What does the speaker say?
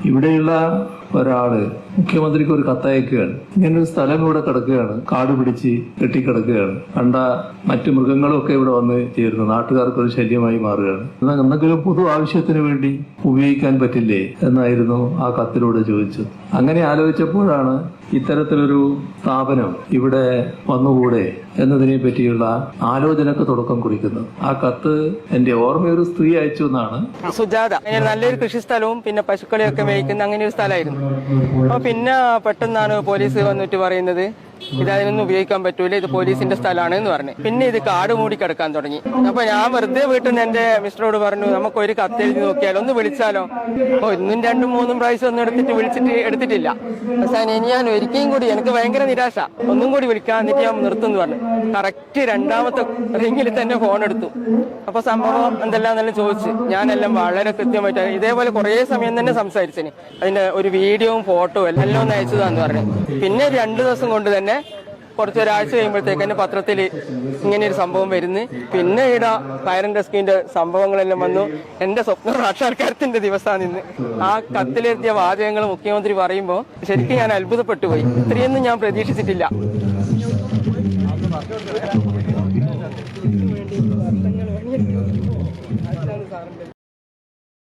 ഇവിടെയുള്ള ഒരാള് മുഖ്യമന്ത്രിക്ക് ഒരു കത്തയക്കുകയാണ്. ഇങ്ങനൊരു സ്ഥലം ഇവിടെ കിടക്കുകയാണ്, കാട് പിടിച്ച് കെട്ടിക്കിടക്കുകയാണ്, കണ്ട മറ്റു മൃഗങ്ങളും ഒക്കെ ഇവിടെ വന്ന് ചേരുന്നു, നാട്ടുകാർക്ക് ഒരു ശല്യമായി മാറുകയാണ്. എന്തെങ്കിലും പൊതു ആവശ്യത്തിന് വേണ്ടി ഉപയോഗിക്കാൻ പറ്റില്ലേ എന്നായിരുന്നു ആ കത്തിലൂടെ ചോദിച്ചത്. അങ്ങനെ ആലോചിച്ചപ്പോഴാണ് ഇത്തരത്തിലൊരു സ്ഥാപനം ഇവിടെ വന്നുകൂടെ എന്നതിനെ പറ്റിയുള്ള ആലോചനക്ക് തുടക്കം കുറിക്കുന്നത്. ആ കത്ത് എന്റെ ഓർമ്മയൊരു സ്ത്രീ അയച്ചു എന്നാണ്. സുജാത നല്ലൊരു കൃഷി സ്ഥലവും പിന്നെ പശുക്കളെയൊക്കെ മേയ്ക്കുന്ന അങ്ങനെ ഒരു സ്ഥലമായിരുന്നു. അപ്പൊ പിന്നെ പെട്ടെന്നാണ് പോലീസ് വന്നിട്ട് പറയുന്നത് ഇതിനൊന്നും ഉപയോഗിക്കാൻ പറ്റൂല, ഇത് പോലീസിന്റെ സ്ഥലമാണ് എന്ന് പറഞ്ഞു. പിന്നെ ഇത് കാട് മൂടി കിടക്കാൻ തുടങ്ങി. അപ്പൊ ഞാൻ വെറുതെ വീട്ടിൽ നിന്ന് എന്റെ മിസ്റ്ററോട് പറഞ്ഞു, നമുക്ക് ഒരു കത്ത് എഴുതി നോക്കിയാലോ, ഒന്ന് വിളിച്ചാലോ. ഒന്നും രണ്ടും മൂന്നും പ്രാവശ്യം ഒന്നും എടുത്തിട്ടില്ല. അവസാനം ഇനി ഞാൻ ഒരിക്കലും കൂടി, എനിക്ക് ഭയങ്കര നിരാശ, ഒന്നും കൂടി വിളിക്കാൻ, എന്നിട്ട് ഞാൻ നിർത്തുന്നു പറഞ്ഞു. കറക്റ്റ് രണ്ടാമത്തെ റിങ്ങിൽ തന്നെ ഫോൺ എടുത്തു. അപ്പൊ സംഭവം എന്തെല്ലാം ചോദിച്ചു. ഞാനെല്ലാം വളരെ കൃത്യമായിട്ട് ഇതേപോലെ കുറെ സമയം തന്നെ സംസാരിച്ചതിന് അതിന്റെ ഒരു വീഡിയോയും ഫോട്ടോയും എല്ലാം ഒന്ന് അയച്ചതാന്ന് പറഞ്ഞു. പിന്നെ 2 ദിവസം കൊണ്ട് തന്നെ ഒരാഴ്ച കഴിയുമ്പോഴത്തേക്ക് തന്നെ പത്രത്തിൽ ഇങ്ങനെ ഒരു സംഭവം വരുന്നു. പിന്നെ ഇവിടെ ഫയർ ആൻഡ് റെസ്ക്യൂവിന്റെ സംഭവങ്ങളെല്ലാം വന്നു. എന്റെ സ്വപ്ന സാക്ഷാത്കാരത്തിന്റെ ദിവസമാണ് ഇന്ന്. ആ കത്തിലെത്തിയ വാചകങ്ങൾ മുഖ്യമന്ത്രി പറയുമ്പോൾ ശരിക്കും ഞാൻ അത്ഭുതപ്പെട്ടു പോയി. ഇത്രയൊന്നും ഞാൻ പ്രതീക്ഷിച്ചിട്ടില്ല.